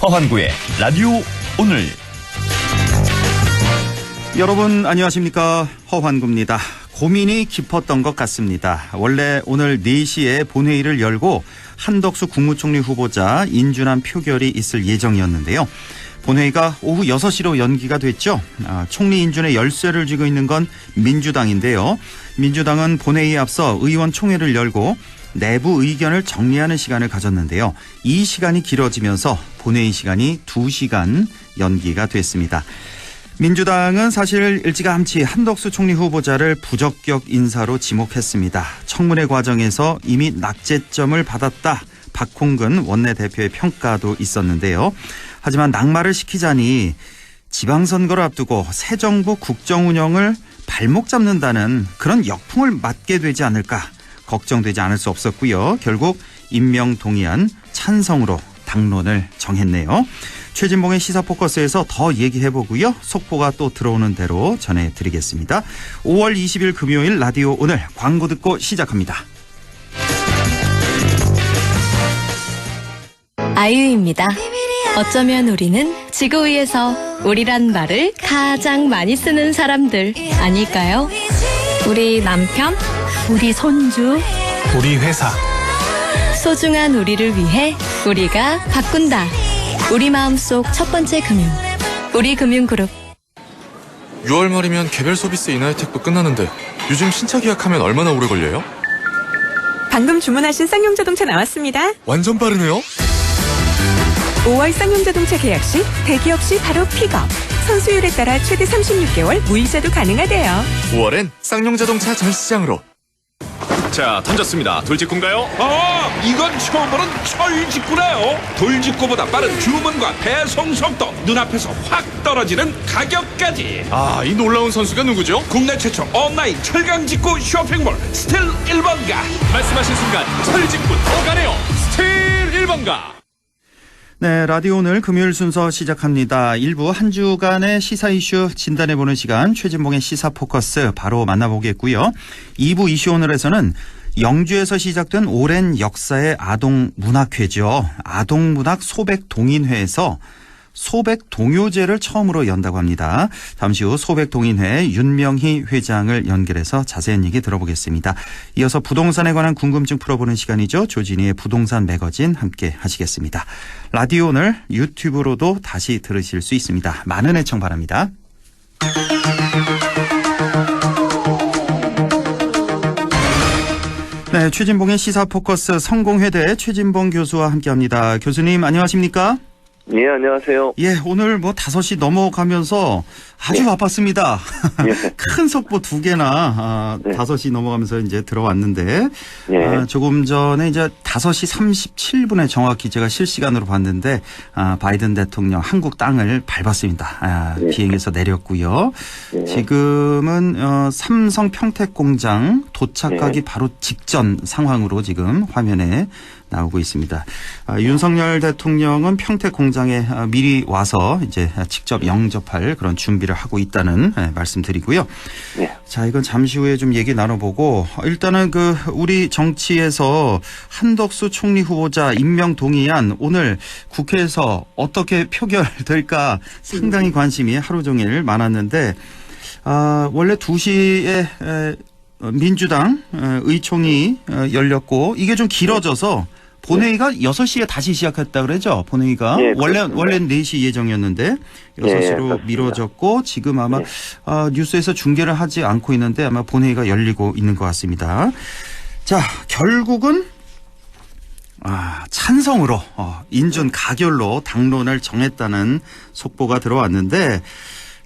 허환구의 라디오 오늘. 여러분 안녕하십니까, 허환구입니다. 고민이 깊었던 것 같습니다. 원래 오늘 4시에 본회의를 열고 한덕수 국무총리 후보자 인준안 표결이 있을 예정이었는데요. 본회의가 오후 6시로 연기가 됐죠. 총리 인준에 열쇠를 쥐고 있는 건 민주당인데요. 민주당은 본회의에 앞서 의원총회를 열고 내부 의견을 정리하는 시간을 가졌는데요. 이 시간이 길어지면서 본회의 시간이 2시간 연기가 됐습니다. 민주당은 사실 일찌감치 한덕수 총리 후보자를 부적격 인사로 지목했습니다. 청문회 과정에서 이미 낙제점을 받았다, 박홍근 원내대표의 평가도 있었는데요. 하지만 낙마를 시키자니 지방선거를 앞두고 새 정부 국정운영을 발목 잡는다는 그런 역풍을 맞게 되지 않을까 걱정되지 않을 수 없었고요. 결국 임명 동의안 찬성으로 당론을 정했네요. 최진봉의 시사포커스에서 더 얘기해보고요. 속보가 또 들어오는 대로 전해드리겠습니다. 5월 20일 금요일 라디오 오늘 광고 듣고 시작합니다. 아이유입니다. 어쩌면 우리는 지구 위에서 우리란 말을 가장 많이 쓰는 사람들 아닐까요? 우리 남편, 우리 손주, 우리 회사. 소중한 우리를 위해 우리가 바꾼다. 우리 마음속 첫 번째 금융, 우리금융그룹. 6월 말이면 개별 소비세 인하 혜택도 끝나는데 요즘 신차 계약하면 얼마나 오래 걸려요? 방금 주문하신 쌍용자동차 나왔습니다. 완전 빠르네요. 5월 쌍용자동차 계약 시 대기업 시 바로 픽업. 선수율에 따라 최대 36개월 무이자도 가능하대요. 5월엔 쌍용자동차 전시장으로. 자, 던졌습니다. 돌직구인가요? 이건 처음 보는 철직구네요. 돌직구보다 빠른 주문과 배송 속도, 눈앞에서 확 떨어지는 가격까지. 이 놀라운 선수가 누구죠? 국내 최초 온라인 철강직구 쇼핑몰 스틸 1번가. 말씀하신 순간 철직구 오가네요. 스틸 1번가. 네, 라디오 오늘 금요일 순서 시작합니다. 일부 한 주간의 시사 이슈 진단해보는 시간, 최진봉의 시사포커스 바로 만나보겠고요. 2부 이슈 오늘에서는 영주에서 시작된 오랜 역사의 아동문학회죠. 아동문학 소백동인회에서 소백동요제를 처음으로 연다고 합니다. 잠시 후 소백동인회 윤명희 회장을 연결해서 자세한 얘기 들어보겠습니다. 이어서 부동산에 관한 궁금증 풀어보는 시간이죠. 조진희의 부동산 매거진 함께 하시겠습니다. 라디오 오늘 유튜브로도 다시 들으실 수 있습니다. 많은 애청 바랍니다. 네, 최진봉의 시사포커스 성공회대 최진봉 교수와 함께합니다. 교수님 안녕하십니까? 예, 안녕하세요. 예, 오늘 5시 넘어가면서 아주 바빴습니다. 예. 큰 속보 2개나 5시 넘어가면서 이제 들어왔는데, 예. 조금 전에 이제 5시 37분에 정확히 제가 실시간으로 봤는데, 바이든 대통령 한국 땅을 밟았습니다. 예. 비행해서 내렸고요. 예. 지금은 삼성 평택공장 도착하기 예. 바로 직전 상황으로 지금 화면에 나오고 있습니다. 윤석열 대통령은 평택 공장에 미리 와서 이제 직접 영접할 그런 준비를 하고 있다는 말씀드리고요. 네. 자, 이건 잠시 후에 좀 얘기 나눠보고, 일단은 우리 정치에서 한덕수 총리 후보자 임명 동의안 오늘 국회에서 어떻게 표결될까 상당히 관심이 하루 종일 많았는데, 원래 2시에 민주당 의총이 열렸고 이게 좀 길어져서 본회의가 6시에 다시 시작했다 그러죠? 본회의가. 네, 원래 4시 예정이었는데 6시로 미뤄졌고 지금 아마 뉴스에서 중계를 하지 않고 있는데 아마 본회의가 열리고 있는 것 같습니다. 자, 결국은 찬성으로 인준 가결로 당론을 정했다는 속보가 들어왔는데,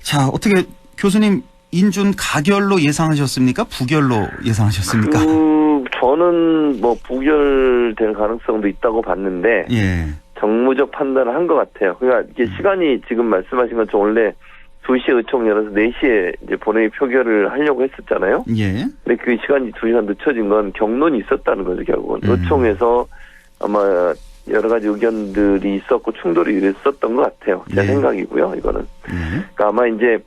자, 어떻게 교수님 인준 가결로 예상하셨습니까? 부결로 예상하셨습니까? 저는 부결될 가능성도 있다고 봤는데, 예. 정무적 판단을 한 것 같아요. 그러니까 이게 시간이 지금 말씀하신 것처럼 원래 2시에 의총 열어서 4시에 이제 본회의 표결을 하려고 했었잖아요. 예. 근데 그 시간이 2시간 늦춰진 건 경론이 있었다는 거죠, 결국은. 의총에서 아마 여러 가지 의견들이 있었고 충돌이 있었던 것 같아요. 제 생각이고요, 이거는. 그러니까 아마 이제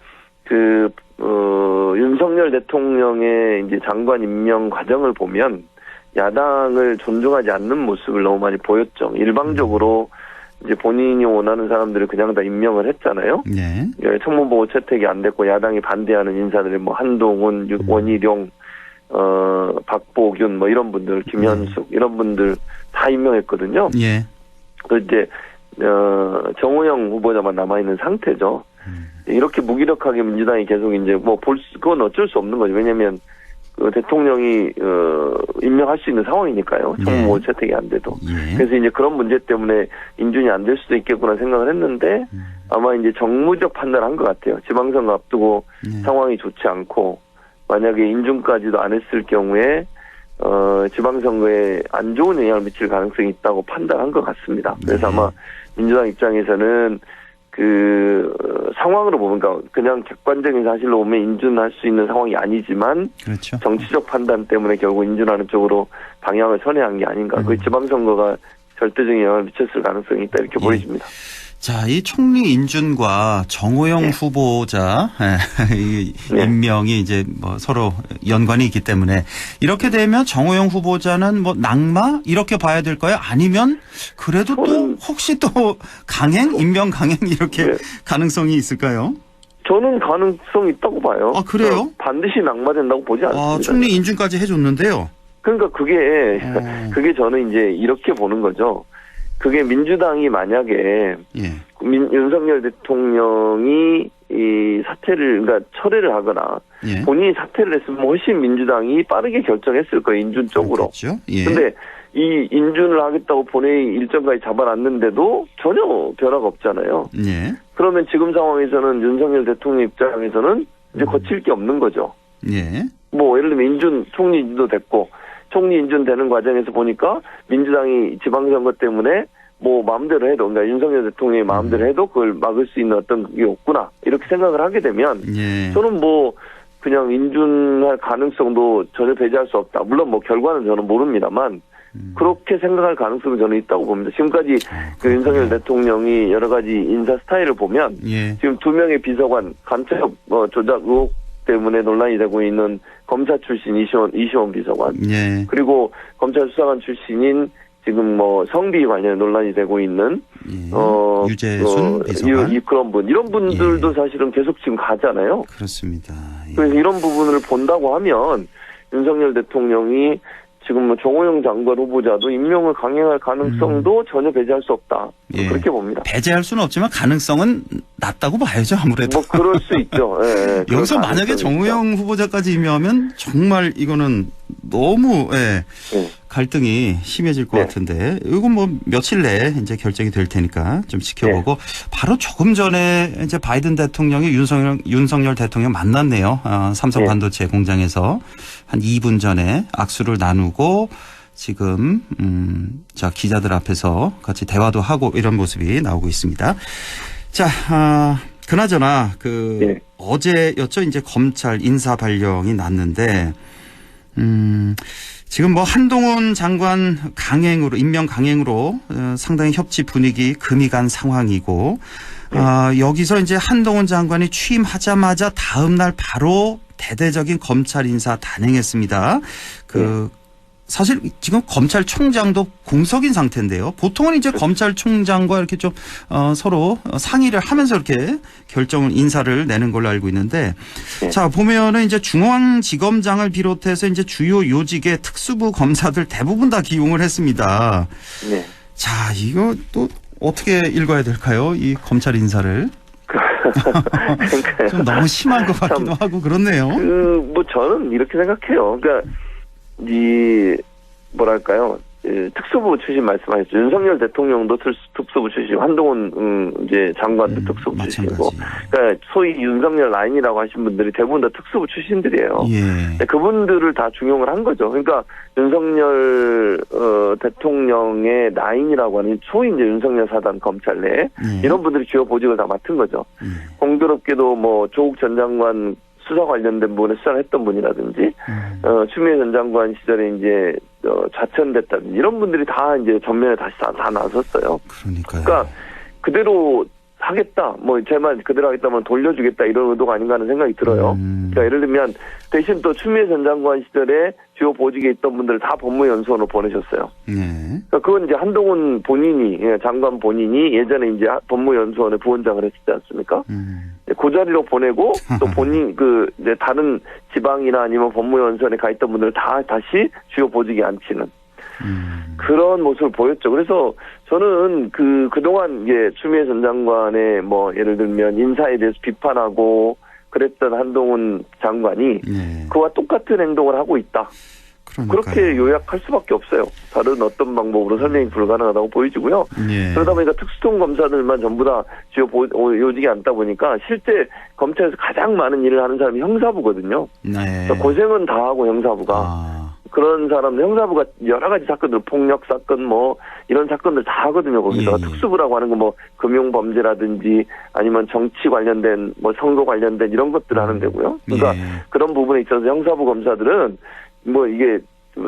윤석열 대통령의 이제 장관 임명 과정을 보면 야당을 존중하지 않는 모습을 너무 많이 보였죠. 일방적으로 이제 본인이 원하는 사람들을 그냥 다 임명을 했잖아요. 네. 청문보고 채택이 안 됐고 야당이 반대하는 인사들이 뭐 한동훈, 원희룡, 박보균 뭐 이런 분들, 김현숙 이런 분들 다 임명했거든요. 예. 그 이제 정호영 후보자만 남아 있는 상태죠. 이렇게 무기력하게 민주당이 계속 이제 뭐 그건 어쩔 수 없는 거죠. 왜냐하면 그 대통령이 임명할 수 있는 상황이니까요. 청문보 채택이 안 돼도. 예. 그래서 이제 그런 문제 때문에 인준이 안 될 수도 있겠구나 생각을 했는데 아마 이제 정무적 판단을 한 것 같아요. 지방선거 앞두고 상황이 좋지 않고 만약에 인준까지도 안 했을 경우에 지방선거에 안 좋은 영향을 미칠 가능성이 있다고 판단한 것 같습니다. 그래서 아마 민주당 입장에서는 그 상황으로 보면 그냥 객관적인 사실로 보면 인준할 수 있는 상황이 아니지만 그렇죠. 정치적 판단 때문에 결국 인준하는 쪽으로 방향을 선회한 게 아닌가. 그 지방선거가 절대적인 영향을 미쳤을 가능성이 있다 이렇게 보여집니다. 자, 이 총리 인준과 정호영 후보자 이 임명이 이제 뭐 서로 연관이 있기 때문에 이렇게 되면 정호영 후보자는 뭐 낙마 이렇게 봐야 될까요? 아니면 그래도 또 혹시 또 임명 강행 이렇게 가능성이 있을까요? 저는 가능성이 있다고 봐요. 아, 그래요? 반드시 낙마된다고 보지 않습니다. 총리 인준까지 해줬는데요. 그러니까 그게 저는 이제 이렇게 보는 거죠. 그게 민주당이 만약에 윤석열 대통령이 이 사퇴를 그러니까 철회를 하거나 본인이 사퇴를 했으면 훨씬 민주당이 빠르게 결정했을 거예요. 인준 쪽으로. 그런데 이 인준을 하겠다고 본회의 일정까지 잡아놨는데도 전혀 변화가 없잖아요. 그러면 지금 상황에서는 윤석열 대통령 입장에서는 이제 거칠 게 없는 거죠. 뭐 예를 들면 총리 인준도 됐고 총리 인준되는 과정에서 보니까 민주당이 지방선거 때문에 뭐 마음대로 해도 그러니까 윤석열 대통령이 마음대로 해도 그걸 막을 수 있는 어떤 게 없구나 이렇게 생각을 하게 되면 저는 뭐 그냥 인준할 가능성도 전혀 배제할 수 없다. 물론 뭐 결과는 저는 모릅니다만 그렇게 생각할 가능성은 저는 있다고 봅니다. 지금까지 그 윤석열 대통령이 여러 가지 인사 스타일을 보면 지금 2명의 비서관 간첩 조작 의혹 때문에 논란이 되고 있는 검사 출신 이시원 비서관 그리고 검찰 수사관 출신인 지금 뭐 성비 관련 논란이 되고 있는 유재순 비서관 그런 분 이런 분들도 사실은 계속 지금 가잖아요. 그렇습니다. 그래서 이런 부분을 본다고 하면 윤석열 대통령이 지금 뭐 정호영 장관 후보자도 임명을 강행할 가능성도 전혀 배제할 수 없다. 그렇게 봅니다. 배제할 수는 없지만 가능성은 낮다고 봐야죠. 아무래도. 뭐 그럴 수 있죠. 여기서 만약에 정호영 후보자까지 임명하면 정말 이거는 너무 갈등이 심해질 것 같은데 이건 뭐 며칠 내에 이제 결정이 될 테니까 좀 지켜보고 바로 조금 전에 이제 바이든 대통령이 윤석열 대통령 만났네요. 삼성 반도체 공장에서 한 2분 전에 악수를 나누고 지금 자 기자들 앞에서 같이 대화도 하고 이런 모습이 나오고 있습니다. 자, 그나저나 어제였죠. 이제 검찰 인사 발령이 났는데 지금 뭐 한동훈 장관 임명 강행으로 상당히 협치 분위기 금이 간 상황이고 여기서 이제 한동훈 장관이 취임하자마자 다음 날 바로 대대적인 검찰 인사 단행했습니다. 사실 지금 검찰총장도 공석인 상태인데요. 보통은 이제 검찰총장과 이렇게 좀 서로 상의를 하면서 이렇게 인사를 내는 걸로 알고 있는데, 자 보면은 이제 중앙지검장을 비롯해서 이제 주요 요직의 특수부 검사들 대부분 다 기용을 했습니다. 자 이거 또 어떻게 읽어야 될까요? 이 검찰 인사를. 좀 너무 심한 것 같기도 하고 그렇네요. 뭐 저는 이렇게 생각해요. 그러니까 뭐랄까요? 특수부 출신 말씀하셨죠. 윤석열 대통령도 특수부 출신, 한동훈 이제 장관도 특수부 출신이고, 그러니까 소위 윤석열 라인이라고 하신 분들이 대부분 다 특수부 출신들이에요. 그분들을 다 중용을 한 거죠. 그러니까 윤석열 대통령의 라인이라고 하는 소위 이제 윤석열 사단 검찰 내 이런 분들이 주요 보직을 다 맡은 거죠. 공교롭게도 뭐 조국 전 장관 수사 관련된 부분에 수사를 했던 분이라든지, 추미애 전 장관 시절에 이제, 좌천됐다든지, 이런 분들이 다 이제 전면에 다시 다 나섰어요. 그러니까요. 그러니까, 그대로 하겠다, 뭐 제 말 그대로 하겠다면 돌려주겠다 이런 의도가 아닌가 하는 생각이 들어요. 그러니까 예를 들면 대신 또 추미애 전 장관 시절에 주요 보직에 있던 분들을 다 법무연수원으로 보내셨어요. 그러니까 그건 이제 한동훈 본인이, 장관 본인이 예전에 이제 법무연수원의 부원장을 했지 않습니까? 그 자리로 보내고 또 본인 이제 다른 지방이나 아니면 법무연수원에 가 있던 분들을 다 다시 주요 보직에 앉히는 그런 모습을 보였죠. 그래서 저는 그동안 이제 추미애 전 장관의 뭐 예를 들면 인사에 대해서 비판하고 그랬던 한동훈 장관이 그와 똑같은 행동을 하고 있다. 그러니까요. 그렇게 요약할 수밖에 없어요. 다른 어떤 방법으로 설명이 불가능하다고 보여지고요. 그러다 보니까 특수통 검사들만 전부 다 주요 요직에 앉다 보니까 실제 검찰에서 가장 많은 일을 하는 사람이 형사부거든요. 그러니까 고생은 다 하고 형사부가. 그런 사람, 형사부가 여러 가지 사건들, 폭력 사건, 뭐, 이런 사건들 다 하거든요, 거기서. 특수부라고 하는 건 뭐, 금융범죄라든지, 아니면 정치 관련된, 뭐, 선거 관련된 이런 것들을 하는 데고요. 그러니까 그런 부분에 있어서 형사부 검사들은, 뭐, 이게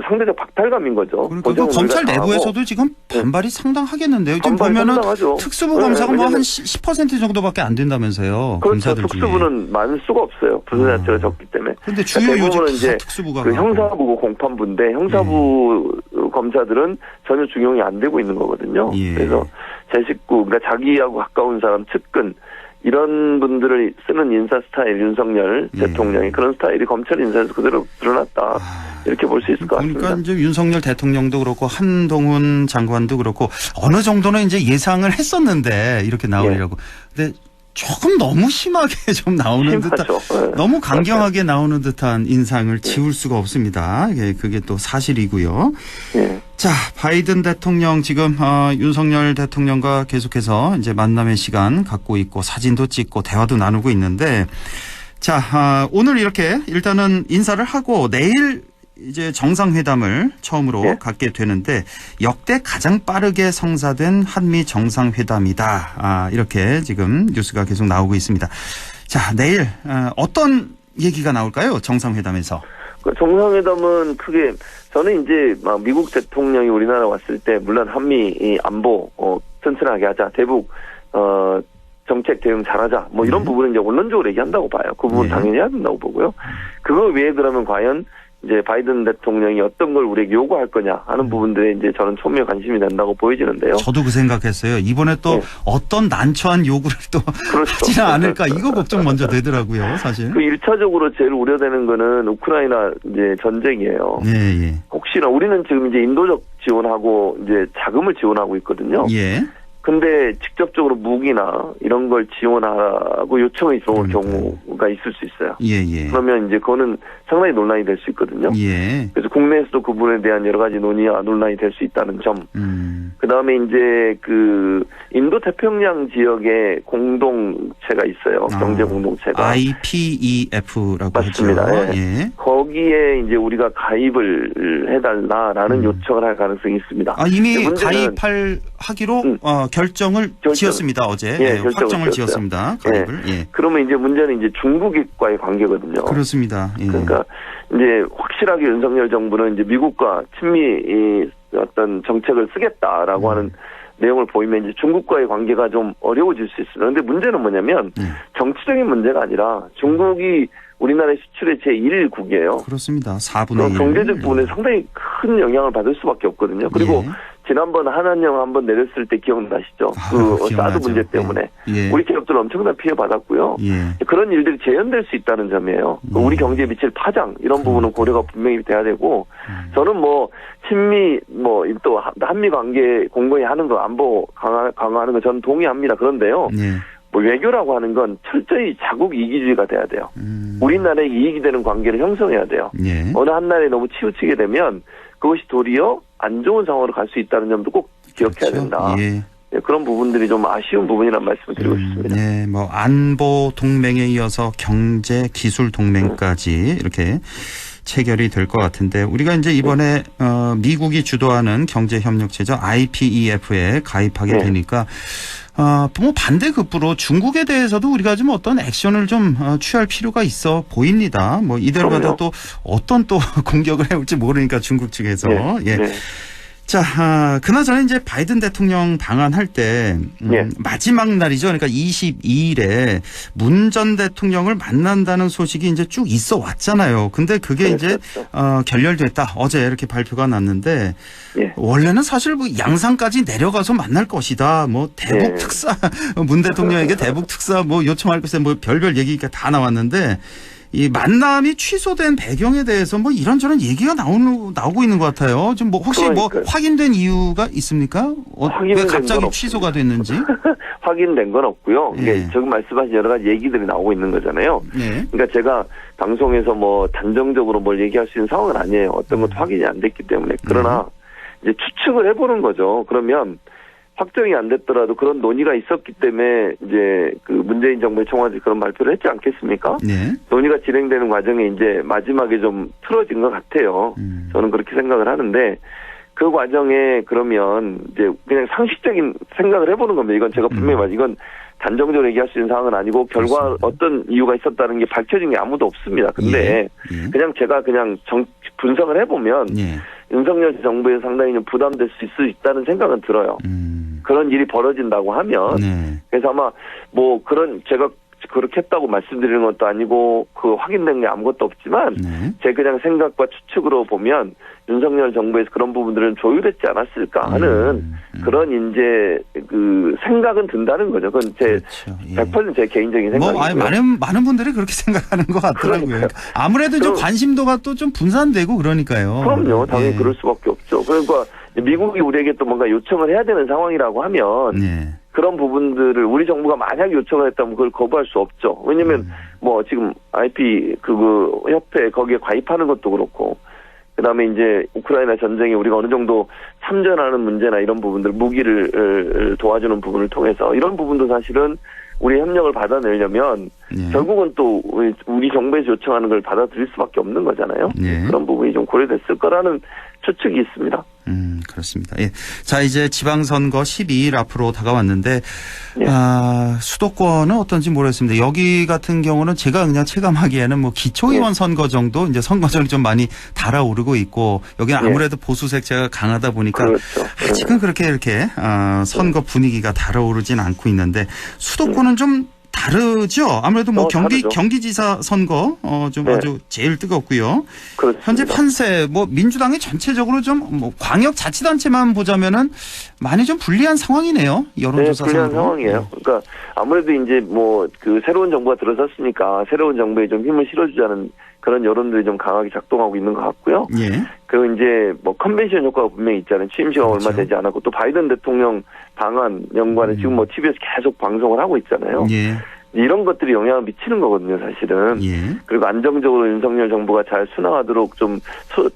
상대적 박탈감인 거죠. 그러니까 그 검찰 내부에서도 지금 반발이 상당하겠는데요. 지금 보면은 상당하죠. 특수부 검사가 뭐 한 10% 정도밖에 안 된다면서요. 그렇죠. 검사들 특수부는 많을 수가 없어요. 부서 자체가 적기 때문에. 그런데 주요 대부분은 요직 이제 특수부가 형사부 공판부인데 형사부 검사들은 전혀 중용이 안 되고 있는 거거든요. 그래서 제 식구, 그러니까 자기하고 가까운 사람, 측근 이런 분들을 쓰는 인사 스타일 윤석열 대통령이 그런 스타일이 검찰 인사에서 그대로 드러났다. 이렇게 볼 수 있을 것 같습니다. 그러니까 이제 윤석열 대통령도 그렇고 한동훈 장관도 그렇고 어느 정도는 이제 예상을 했었는데 이렇게 나오려고. 근데 조금 너무 심하게 좀 나오는 듯한, 너무 강경하게 나오는 듯한 인상을 지울 수가 없습니다. 그게 또 사실이고요. 자, 바이든 대통령 지금 윤석열 대통령과 계속해서 이제 만남의 시간 갖고 있고 사진도 찍고 대화도 나누고 있는데, 자, 오늘 이렇게 일단은 인사를 하고 내일 이제 정상회담을 처음으로 갖게 되는데 역대 가장 빠르게 성사된 한미 정상회담이다. 이렇게 지금 뉴스가 계속 나오고 있습니다. 자, 내일 어떤 얘기가 나올까요? 정상회담에서. 정상회담은 크게 저는 이제 막 미국 대통령이 우리나라 왔을 때 물론 한미 안보 튼튼하게 하자, 대북 정책 대응 잘하자, 뭐 이런 부분은 이제 원론적으로 얘기한다고 봐요. 그 부분 당연히 해야 된다고 보고요. 그거 외에 그러면 과연 이제 바이든 대통령이 어떤 걸 우리에게 요구할 거냐 하는 부분들에 이제 저는 초미의 관심이 된다고 보여지는데요. 저도 그 생각했어요. 이번에 또 어떤 난처한 요구를 또 하지는 않을까, 이거 걱정 먼저 되더라고요, 사실. 그 1차적으로 제일 우려되는 거는 우크라이나 이제 전쟁이에요. 혹시나 우리는 지금 이제 인도적 지원하고 이제 자금을 지원하고 있거든요. 근데 직접적으로 무기나 이런 걸 지원하라고 요청이 들어올 경우가 있을 수 있어요. 그러면 이제 그거는 상당히 논란이 될 수 있거든요. 그래서 국내에서도 그 부분에 대한 여러 가지 논의와 논란이 될 수 있다는 점. 그다음에 이제 그 인도 태평양 지역에 공동체가 있어요. 경제 공동체가. IPEF라고 맞습니다. 하죠. 거기에 이제 우리가 가입을 해달라라는 요청을 할 가능성이 있습니다. 이미 가입하기로 결정을 지었습니다. 어제 확정을 지었습니다. 가입을. 그러면 이제 문제는 이제 중국과의 관계거든요. 그렇습니다. 그러니까 이제 확실하게 윤석열 정부는 이제 미국과 친미 어떤 정책을 쓰겠다라고 하는 내용을 보이면 이제 중국과의 관계가 좀 어려워질 수 있습니다. 그런데 문제는 뭐냐면 정치적인 문제가 아니라 중국이 우리나라의 수출의 제1국이에요. 그렇습니다. 4분의 1. 경제적 부분에 상당히 큰 영향을 받을 수밖에 없거든요. 그리고 지난번 한한령 한번 내렸을 때 기억나시죠? 그 사드 문제 때문에 우리 기업들 엄청난 피해 받았고요. 그런 일들이 재현될 수 있다는 점이에요. 우리 경제에 미칠 파장 이런 부분은 고려가 분명히 돼야 되고, 저는 뭐 친미 뭐 또 한미 관계 공고히 하는 거, 안보 강화하는 거 저는 동의합니다. 그런데요. 뭐 외교라고 하는 건 철저히 자국 이기주의가 돼야 돼요. 우리나라에 이익이 되는 관계를 형성해야 돼요. 어느 한 나라에 너무 치우치게 되면 그것이 도리어 안 좋은 상황으로 갈 수 있다는 점도 꼭 기억해야 된다. 그런 부분들이 좀 아쉬운 부분이란 말씀을 드리고 싶습니다. 뭐 안보 동맹에 이어서 경제 기술 동맹까지 이렇게 체결이 될 것 같은데, 우리가 이제 이번에 미국이 주도하는 경제협력체죠, IPEF에 가입하게 되니까 뭐 반대급부로 중국에 대해서도 우리가 좀 어떤 액션을 좀 취할 필요가 있어 보입니다. 뭐 이대로 가다 또 어떤 또 공격을 해올지 모르니까 중국 측에서. 자, 그나저나 이제 바이든 대통령 방한할 때 예. 마지막 날이죠. 그러니까 22일에 문 전 대통령을 만난다는 소식이 이제 쭉 있어 왔잖아요. 근데 그게 이제 결렬됐다. 어제 이렇게 발표가 났는데 예. 원래는 사실 뭐 양산까지 내려가서 만날 것이다. 뭐 대북 예. 특사 문 대통령에게 대북 특사 뭐 요청할 것에 뭐 별별 얘기가 다 나왔는데 이 만남이 취소된 배경에 대해서 뭐 이런저런 얘기가 나오고 있는 것 같아요. 좀 뭐 혹시 뭐 그러니까요. 확인된 이유가 있습니까? 왜 확인된 갑자기 건 취소가 됐는지? 확인된 건 없고요. 예. 이게 지금 말씀하신 여러 가지 얘기들이 나오고 있는 거잖아요. 네. 그러니까 제가 방송에서 뭐 단정적으로 뭘 얘기할 수 있는 상황은 아니에요. 어떤 것도 확인이 안 됐기 때문에. 그러나 이제 추측을 해보는 거죠. 그러면 확정이 안 됐더라도 그런 논의가 있었기 때문에 이제 그 문재인 정부의 청와대 그런 발표를 했지 않겠습니까? 네. 논의가 진행되는 과정에 이제 마지막에 좀 틀어진 것 같아요. 저는 그렇게 생각을 하는데 그 과정에 그러면 이제 그냥 상식적인 생각을 해보는 겁니다. 이건 제가 분명히 말씀, 이건 단정적으로 얘기할 수 있는 상황은 아니고 결과 그렇습니다. 어떤 이유가 있었다는 게 밝혀진 게 아무도 없습니다. 근데 예. 그냥 제가 그냥 분석을 해보면 예. 윤석열 정부에 상당히 좀 부담될 수 있다는 생각은 들어요. 그런 일이 벌어진다고 하면 네. 그래서 아마 뭐 그런 제가 그렇게 했다고 말씀드리는 것도 아니고 그 확인된 게 아무것도 없지만 네. 제 그냥 생각과 추측으로 보면 윤석열 정부에서 그런 부분들은 조율했지 않았을까 하는 그런 이제 그 생각은 든다는 거죠. 그건 제 그렇죠. 예. 100% 제 개인적인 생각이고요. 뭐 많은 분들이 그렇게 생각하는 것 같더라고요. 그러니까요. 아무래도 좀 그럼- 관심도가 또 좀 분산되고 그러니까요. 그럼요. 당연히 예. 그럴 수밖에 없죠. 그러니까 미국이 우리에게 또 뭔가 요청을 해야 되는 상황이라고 하면 네. 그런 부분들을 우리 정부가 만약 요청을 했다면 그걸 거부할 수 없죠. 왜냐면 뭐 지금 IP 그 협회 거기에 가입하는 것도 그렇고 그다음에 이제 우크라이나 전쟁에 우리가 어느 정도 참전하는 문제나 이런 부분들 무기를 도와주는 부분을 통해서 이런 부분도 사실은 우리 협력을 받아내려면 네. 결국은 또 우리 정부에서 요청하는 걸 받아들일 수밖에 없는 거잖아요. 네. 그런 부분이 좀 고려됐을 거라는 추측이 있습니다. 그렇습니다. 예. 자, 이제 지방선거 12일 앞으로 다가왔는데, 예. 수도권은 어떤지 모르겠습니다. 여기 같은 경우는 제가 그냥 체감하기에는 뭐 기초의원 예. 선거 정도 이제 선거전이 좀 많이 달아오르고 있고, 여기는 예. 아무래도 보수 색채가 강하다 보니까 그렇죠. 아직은 그렇게 이렇게, 선거 분위기가 달아오르진 않고 있는데, 수도권은 좀 다르죠? 아무래도 뭐 다르죠. 경기지사 선거, 좀 네. 아주 제일 뜨겁고요. 그렇습니다. 현재 판세 뭐 민주당이 전체적으로 좀 뭐 광역 자치단체만 보자면은 많이 좀 불리한 상황이네요. 네, 여론조사 불리한 상황이에요. 그러니까 아무래도 이제 뭐 그 새로운 정부가 들어섰으니까 새로운 정부에 좀 힘을 실어주자는 그런 여론들이 좀 강하게 작동하고 있는 것 같고요. 예. 그 이제 뭐 컨벤션 효과가 분명히 있잖아요. 취임 시간 그렇죠. 얼마 되지 않았고 또 바이든 대통령 방한 연관에 지금 뭐 TV에서 계속 방송을 하고 있잖아요. 예. 이런 것들이 영향을 미치는 거거든요, 사실은. 예. 그리고 안정적으로 윤석열 정부가 잘 순항하도록 좀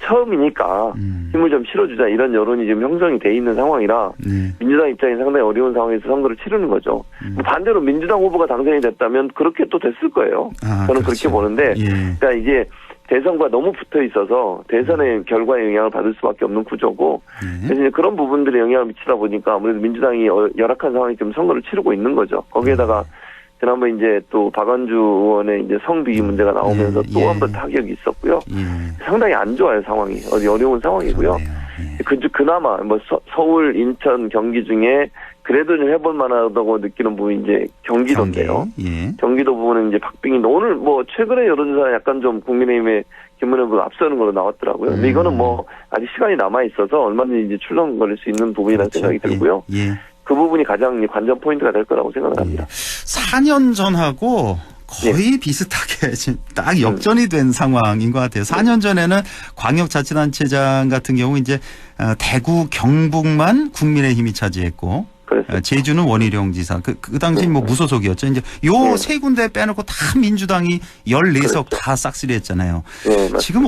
처음이니까 힘을 좀 실어주자 이런 여론이 지금 형성이 돼 있는 상황이라 네. 민주당 입장이 상당히 어려운 상황에서 선거를 치르는 거죠. 뭐 반대로 민주당 후보가 당선이 됐다면 그렇게 또 됐을 거예요. 아, 저는 그렇죠. 그렇게 보는데 예. 그러니까 이게 대선과 너무 붙어 있어서 대선의 결과에 영향을 받을 수밖에 없는 구조고 네. 그래서 이제 그런 부분들에 영향을 미치다 보니까 아무래도 민주당이 열악한 상황이 지금 선거를 치르고 있는 거죠. 거기에다가 지난번 이제 또 박원주 의원의 이제 성비위 문제가 나오면서 예, 또 예. 한 번 타격이 있었고요. 예. 상당히 안 좋아요, 상황이. 어려운 상황이고요. 그러네요. 예. 그나마 뭐 서울, 인천, 경기 중에 그래도 좀 해볼 만하다고 느끼는 부분이 이제 경기도인데요. 경기. 예. 경기도 부분은 이제 박빙인데 오늘 뭐 최근에 여론조사 약간 좀 국민의힘의 김문현 후보 앞서는 걸로 나왔더라고요. 근데 이거는 뭐 아직 시간이 남아 있어서 얼마든지 이제 출렁 걸릴 수 있는 부분이라는 그렇죠. 생각이 들고요. 예. 예. 그 부분이 가장 관전 포인트가 될 거라고 생각을 합니다. 4년 전하고 거의 비슷하게 지금 딱 역전이 된 상황인 것 같아요. 4년 전에는 광역자치단체장 같은 경우 이제 대구, 경북만 국민의힘이 차지했고 그래서 제주는 원희룡 지사. 그 당시 뭐 무소속이었죠. 이제 요 세 군데 빼놓고 다 민주당이 14석 다 싹쓸이했잖아요. 네, 맞습니다. 지금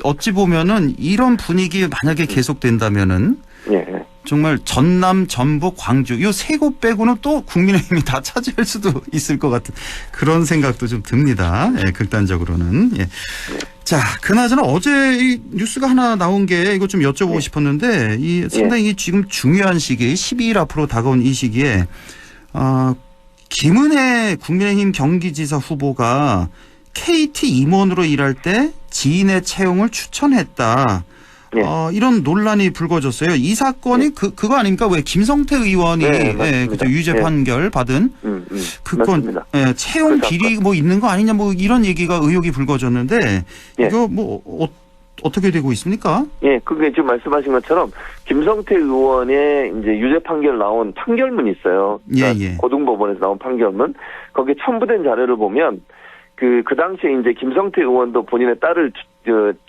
어찌 보면은 이런 분위기 만약에 계속된다면은 예. 정말 전남, 전북, 광주 요 세 곳 빼고는 또 국민의힘이 다 차지할 수도 있을 것 같은 그런 생각도 좀 듭니다. 예, 극단적으로는. 예. 자, 그나저나 어제 이 뉴스가 하나 나온 게 이거 좀 여쭤보고 싶었는데 이 상당히 지금 중요한 시기 12일 앞으로 다가온 이 시기에 김은혜 국민의힘 경기지사 후보가 KT 임원으로 일할 때 지인의 채용을 추천했다. 예. 이런 논란이 불거졌어요. 이 사건이 그거 아닙니까? 왜 김성태 의원이 네, 그죠, 유죄 판결 받은 그 건 채용 그 비리 뭐 있는 거 아니냐 뭐 이런 얘기가 의혹이 불거졌는데 예. 이거 뭐 어떻게 되고 있습니까? 예, 그게 지금 말씀하신 것처럼 김성태 의원의 이제 유죄 판결 나온 판결문이 있어요. 그러니까 예. 고등법원에서 나온 판결문. 거기에 첨부된 자료를 보면 그 당시에 이제 김성태 의원도 본인의 딸을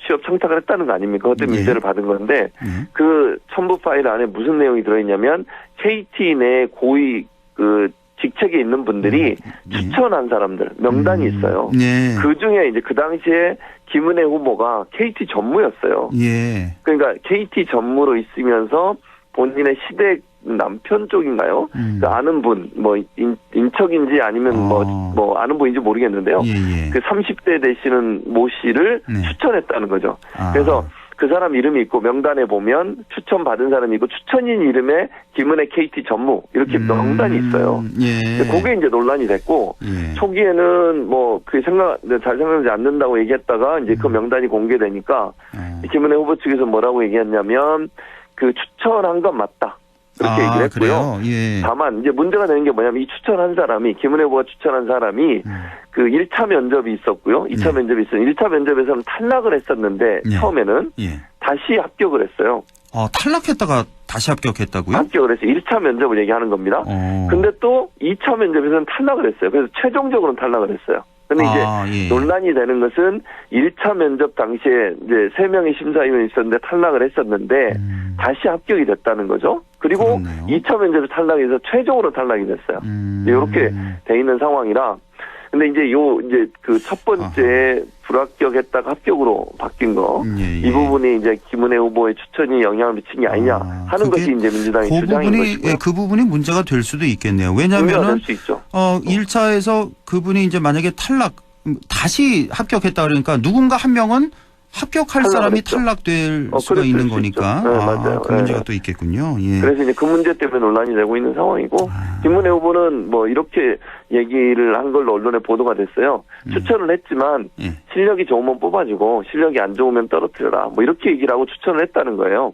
취업 청탁을 했다는 거 아닙니까? 그것 때문에 예. 유죄를 받은 건데 그 첨부 파일 안에 무슨 내용이 들어있냐면 KT 내 고위 그 직책에 있는 분들이 추천한 사람들 명단이 있어요. 네. 그 중에 이제 그 당시에 김은혜 후보가 KT 전무였어요. 예. 그러니까 KT 전무로 있으면서 본인의 시댁 남편 쪽인가요? 그 아는 분, 뭐 인척인지 아니면 뭐 아는 분인지 모르겠는데요. 예. 그 30대 되시는 모 씨를 네. 추천했다는 거죠. 그래서 그 사람 이름이 있고 명단에 보면 추천받은 사람이 있고 추천인 이름에 김은혜 KT 전무 이렇게 명단이 있어요. 예. 그게 이제 논란이 됐고 예. 초기에는 뭐 그 잘 생각하지 않는다고 얘기했다가 이제 그 명단이 공개되니까 김은혜 후보 측에서 뭐라고 얘기했냐면 그 추천한 건 맞다. 그렇게 얘기를 했고요. 예. 다만 이제 문제가 되는 게 뭐냐면 이 추천한 사람이 김은혜 후보가 추천한 사람이 그 1차 면접이 있었고요. 2차 면접이 있었는데 1차 면접에서는 탈락을 했었는데 처음에는 다시 합격을 했어요. 탈락했다가 다시 합격했다고요? 합격을 했어요. 1차 면접을 얘기하는 겁니다. 근데 또 2차 면접에서는 탈락을 했어요. 그래서 최종적으로는 탈락을 했어요. 근데 이제 논란이 되는 것은 1차 면접 당시에 이제 3명의 심사위원이 있었는데 탈락을 했었는데 다시 합격이 됐다는 거죠. 그리고 그렇네요. 2차 면접에 탈락해서 최종으로 탈락이 됐어요. 이렇게 돼 있는 상황이라. 근데 이제 이제 그 첫 번째 불합격했다가 합격으로 바뀐 거. 이 부분이 이제 김은혜 후보의 추천이 영향을 미친 게 아니냐 하는 것이 이제 민주당의 주장인 것이고요. 그 부분이 문제가 될 수도 있겠네요. 왜냐하면은 1차에서 그분이 이제 만약에 다시 합격했다 그러니까 누군가 한 명은 합격할 사람이 했죠. 탈락될 수가 있는 거니까. 네, 맞아요. 그 문제가 또 있겠군요. 예. 그래서 이제 그 문제 때문에 논란이 되고 있는 상황이고 김은혜 후보는 뭐 이렇게 얘기를 한 걸로 언론에 보도가 됐어요. 추천을 했지만 실력이 좋으면 뽑아주고 실력이 안 좋으면 떨어뜨려라. 뭐 이렇게 얘기를 하고 추천을 했다는 거예요.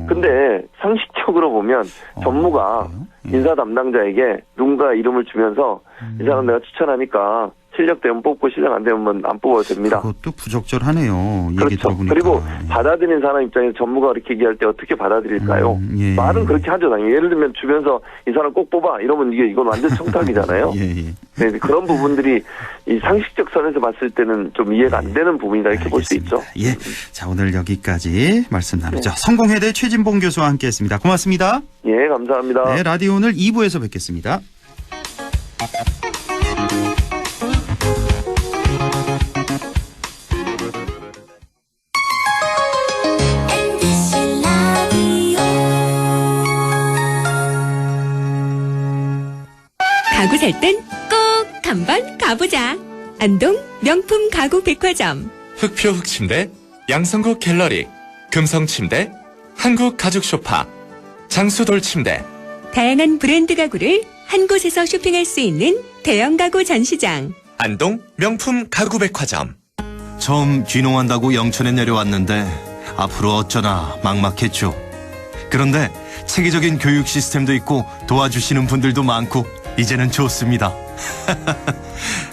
근데 상식적으로 보면 전무가 인사 담당자에게 누군가 이름을 주면서 이 사람 내가 추천하니까 실력 되면 뽑고 실력 안 되면 안 뽑아도 됩니다. 그것도 부적절하네요. 얘기 그렇죠. 들어보니까. 그리고 받아들인 사람 입장에서 전무가 그렇게 얘기할 때 어떻게 받아들일까요? 말은 그렇게 하죠. 당연히. 예를 들면 주변에서 이 사람 꼭 뽑아 이러면 이건 완전 청탁이잖아요. 네, 그런 부분들이 이 상식적 선에서 봤을 때는 좀 이해가 안 되는 부분이다 이렇게 볼 수 있죠. 예. 자, 오늘 여기까지 말씀 나누죠. 성공회대 최진봉 교수와 함께했습니다. 고맙습니다. 예, 감사합니다. 네, 라디오 오늘 2부에서 뵙겠습니다. 가구 살 땐 꼭 한번 가보자. 안동 명품 가구 백화점. 흑표 흑침대, 양성국 갤러리, 금성침대, 한국 가죽 소파, 장수돌 침대. 다양한 브랜드 가구를 한 곳에서 쇼핑할 수 있는 대형 가구 전시장. 안동 명품 가구 백화점. 처음 귀농한다고 영천에 내려왔는데 앞으로 어쩌나 막막했죠. 그런데 체계적인 교육 시스템도 있고 도와주시는 분들도 많고 이제는 좋습니다.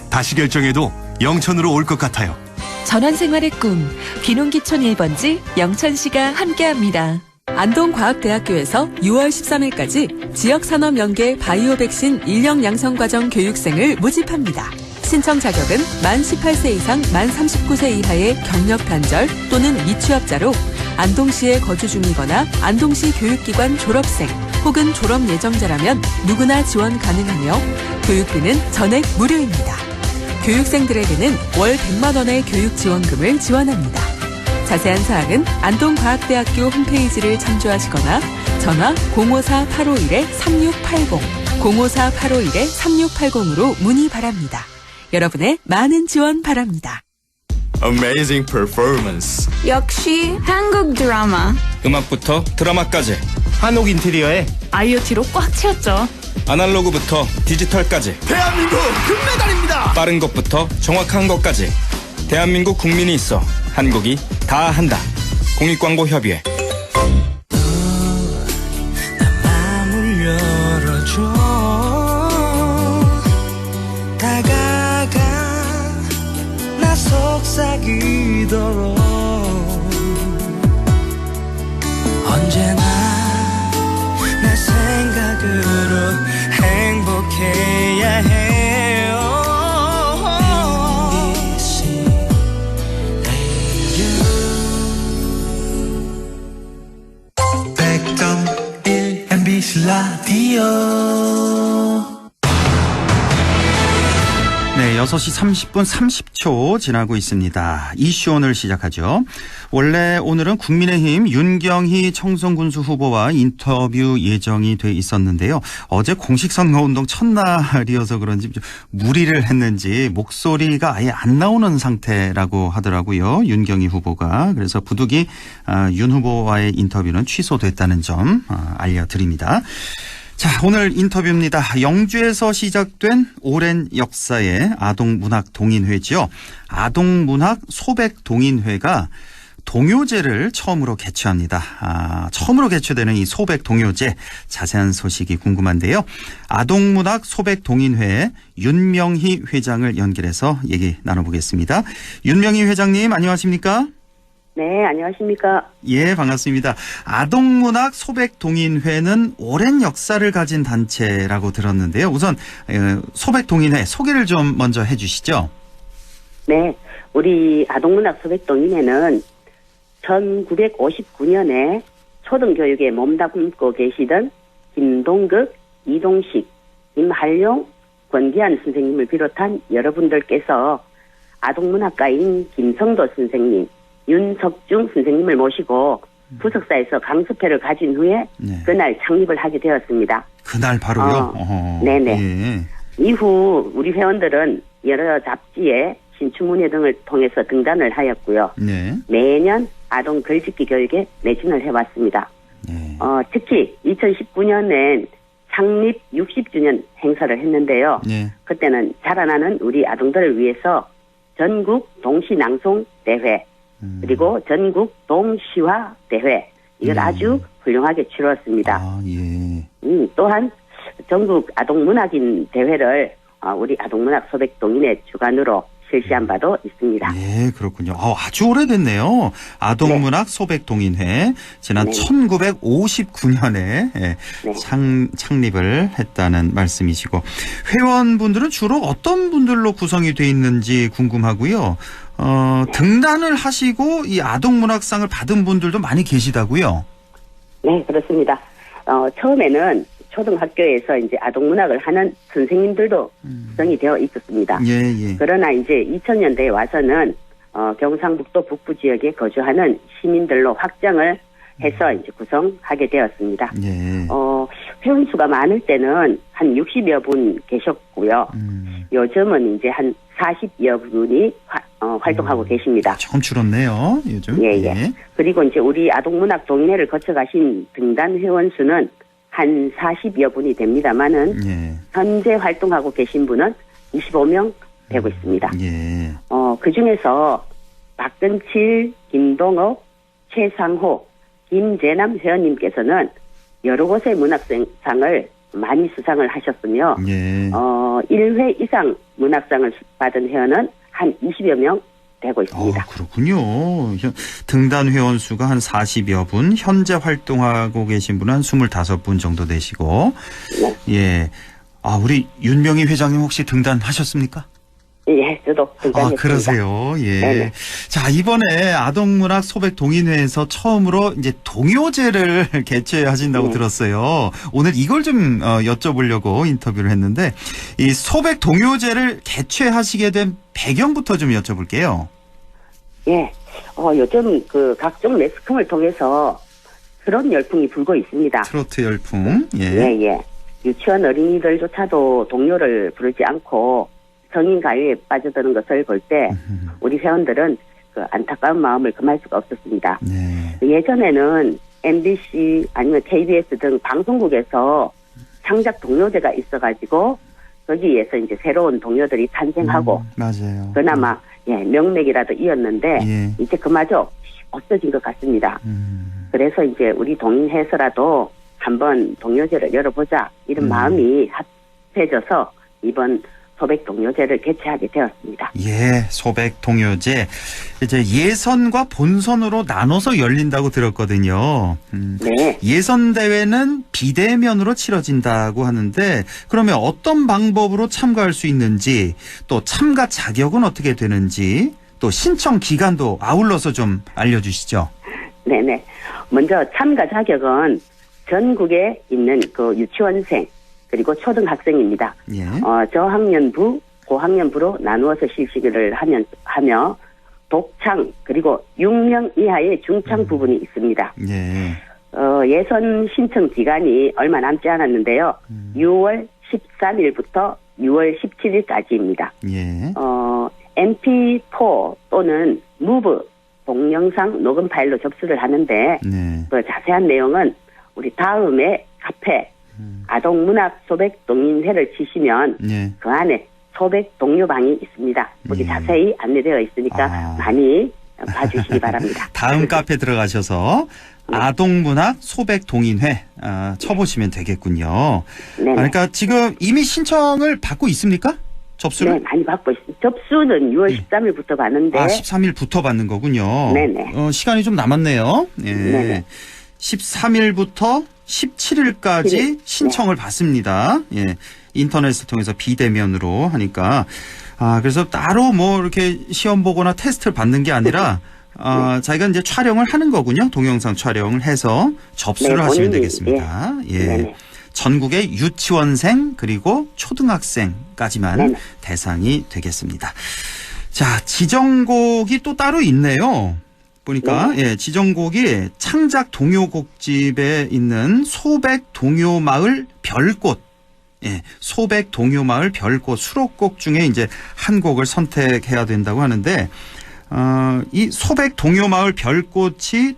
다시 결정해도 영천으로 올 것 같아요. 전환생활의 꿈, 귀농기촌 1번지 영천시가 함께합니다. 안동과학대학교에서 6월 13일까지 지역산업 연계 바이오 백신 인력 양성과정 교육생을 모집합니다. 신청 자격은 만 18세 이상 만 39세 이하의 경력 단절 또는 미취업자로 안동시에 거주 중이거나 안동시 교육기관 졸업생 혹은 졸업 예정자라면 누구나 지원 가능하며 교육비는 전액 무료입니다. 교육생들에게는 월 100만 원의 교육지원금을 지원합니다. 자세한 사항은 안동과학대학교 홈페이지를 참조하시거나 전화 054-851-3680, 054-851-3680으로 문의 바랍니다. 여러분의 많은 지원 바랍니다. Amazing performance. 역시 한국 드라마. 음악부터 드라마까지. 한옥 인테리어에 IoT로 꽉 채웠죠. 아날로그부터 디지털까지. 대한민국 금메달입니다. 빠른 것부터 정확한 것까지. 대한민국 국민이 있어 한국이 다 한다. 공익광고협의회. 마음을 열어줘 다가가 나 속삭이도록 언제나 내 생각으로 행복해야 해요. MBC 라디오. 네, 6시 30분 30초 지나고 있습니다. 이슈 오늘 시작하죠. 원래 오늘은 국민의힘 윤경희 청송군수 후보와 인터뷰 예정이 돼 있었는데요. 어제 공식 선거운동 첫날이어서 그런지 좀 무리를 했는지 목소리가 아예 안 나오는 상태라고 하더라고요. 윤경희 후보가. 그래서 부득이 윤 후보와의 인터뷰는 취소됐다는 점 알려드립니다. 자, 오늘 인터뷰입니다. 영주에서 시작된 오랜 역사의 아동문학 동인회죠. 아동문학 소백동인회가 동요제를 처음으로 개최합니다. 처음으로 개최되는 이 소백동요제 자세한 소식이 궁금한데요. 아동문학 소백동인회 윤명희 회장을 연결해서 얘기 나눠보겠습니다. 윤명희 회장님 안녕하십니까? 네, 안녕하십니까? 예, 반갑습니다. 아동문학 소백동인회는 오랜 역사를 가진 단체라고 들었는데요. 우선 소백동인회 소개를 좀 먼저 해 주시죠. 네, 우리 아동문학 소백동인회는 1959년에 초등교육에 몸담고 계시던 김동극, 이동식, 김한룡, 권기한 선생님을 비롯한 여러분들께서 아동문학가인 김성도 선생님, 윤석중 선생님을 모시고 부석사에서 강습회를 가진 후에 그날 창립을 하게 되었습니다. 그날 바로요? 네네. 예. 이후 우리 회원들은 여러 잡지에 신춘문예 등을 통해서 등단을 하였고요. 네. 매년 아동 글짓기 교육에 매진을 해왔습니다. 특히 2019년엔 창립 60주년 행사를 했는데요. 네. 그때는 자라나는 우리 아동들을 위해서 전국 동시낭송 대회 그리고 전국 동시화 대회 이걸 아주 훌륭하게 치루었습니다. 예. 또한 전국 아동문학인 대회를 우리 아동문학 소백동인회 주관으로 실시한 바도 있습니다. 네, 그렇군요. 아주 오래됐네요. 아동문학 소백동인회 지난 1959년에 창립을 했다는 말씀이시고 회원분들은 주로 어떤 분들로 구성이 돼 있는지 궁금하고요. 등단을 하시고 이 아동문학상을 받은 분들도 많이 계시다고요? 네, 그렇습니다. 처음에는 초등학교에서 이제 아동문학을 하는 선생님들도 구성이 되어 있었습니다. 예. 그러나 이제 2000년대에 와서는 경상북도 북부 지역에 거주하는 시민들로 확장을 해서 이제 구성하게 되었습니다. 예. 회원 수가 많을 때는 한 60여 분 계셨고요. 요즘은 이제 한 40여 분이 활동하고 계십니다. 조금 줄었네요, 요즘. 예. 그리고 이제 우리 아동문학 동인회를 거쳐가신 등단 회원 수는 한 40여 분이 됩니다만은 현재 활동하고 계신 분은 25명 되고 있습니다. 예. 그중에서 박근칠, 김동업, 최상호, 김재남 회원님께서는 여러 곳의 문학상을 많이 수상을 하셨으며 1회 이상 문학상을 받은 회원은 한 20여 명 되고 있습니다. 그렇군요. 등단 회원 수가 한 40여 분, 현재 활동하고 계신 분은 한 25분 정도 되시고. 예. 우리 윤명희 회장님 혹시 등단하셨습니까? 예, 저도 등단했습니다. 그러세요. 예. 네네. 자, 이번에 아동문학 소백동인회에서 처음으로 이제 동요제를 개최하신다고 들었어요. 오늘 이걸 좀 여쭤보려고 인터뷰를 했는데 이 소백동요제를 개최하시게 된 배경부터 좀 여쭤볼게요. 예. 요즘 그 각종 매스컴을 통해서 그런 열풍이 불고 있습니다. 트로트 열풍. 예. 유치원 어린이들조차도 동요를 부르지 않고 성인 가요에 빠져드는 것을 볼 때 우리 회원들은 그 안타까운 마음을 금할 수가 없었습니다. 예전에는 MBC 아니면 KBS 등 방송국에서 창작 동요제가 있어가지고 거기에서 이제 새로운 동료들이 탄생하고 맞아요. 그나마 명맥이라도 이었는데 이제 그마저 없어진 것 같습니다. 그래서 이제 우리 동인회에서라도 한번 동료제를 열어보자 이런 마음이 합해져서 이번 소백 동료제를 개최하게 되었습니다. 예, 소백 동료제 이제 예선과 본선으로 나눠서 열린다고 들었거든요. 네. 예선 대회는 비대면으로 치러진다고 하는데 그러면 어떤 방법으로 참가할 수 있는지 또 참가 자격은 어떻게 되는지 또 신청 기간도 아울러서 좀 알려주시죠. 네네. 먼저 참가 자격은 전국에 있는 그 유치원생 그리고 초등학생입니다. 예. 저학년부, 고학년부로 나누어서 실시를 하며 독창 그리고 6명 이하의 중창 부분이 있습니다. 예. 예선 신청 기간이 얼마 남지 않았는데요. 6월 13일부터 6월 17일까지입니다. 예. MP4 또는 무브 동영상 녹음 파일로 접수를 하는데 그 자세한 내용은 우리 다음에 카페 아동문학 소백 동인회를 치시면 그 안에 소백 동료방이 있습니다. 거기 자세히 안내되어 있으니까 많이 봐주시기 바랍니다. 다음 카페 들어가셔서 아동문학 소백 동인회 쳐보시면 되겠군요. 그러니까 지금 이미 신청을 받고 있습니까? 접수를? 네, 많이 받고 있습니다. 접수는 6월 13일부터 받는데 13일부터 받는 거군요. 네네. 시간이 좀 남았네요. 예. 네네. 13일부터 17일까지 신청을 받습니다. 예. 인터넷을 통해서 비대면으로 하니까. 그래서 따로 뭐 이렇게 시험 보거나 테스트를 받는 게 아니라 자기가 이제 촬영을 하는 거군요. 동영상 촬영을 해서 접수를 하시면 되겠습니다. 예. 전국의 유치원생 그리고 초등학생까지만 대상이 되겠습니다. 자, 지정곡이 또 따로 있네요. 보니까 지정곡이 창작 동요곡집에 있는 소백 동요마을 별꽃, 소백 동요마을 별꽃 수록곡 중에 이제 한 곡을 선택해야 된다고 하는데 이 소백 동요마을 별꽃이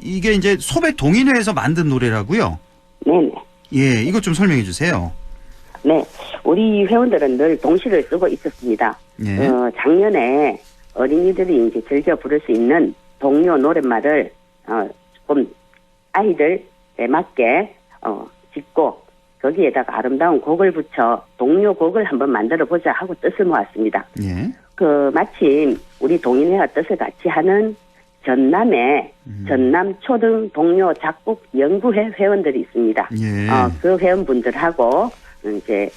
이게 이제 소백 동인회에서 만든 노래라고요. 네네. 예, 이것 좀 설명해 주세요. 네, 우리 회원들은 늘 동시를 쓰고 있었습니다. 작년에 어린이들이 이제 즐겨 부를 수 있는 동요 노랫말을 조금 아이들에 맞게 짓고 거기에다가 아름다운 곡을 붙여 동요 곡을 한번 만들어 보자 하고 뜻을 모았습니다. 마침 우리 동인회와 뜻을 같이 하는 전남에 전남 초등 동요 작곡 연구회 회원들이 있습니다. 그 회원분들하고 이제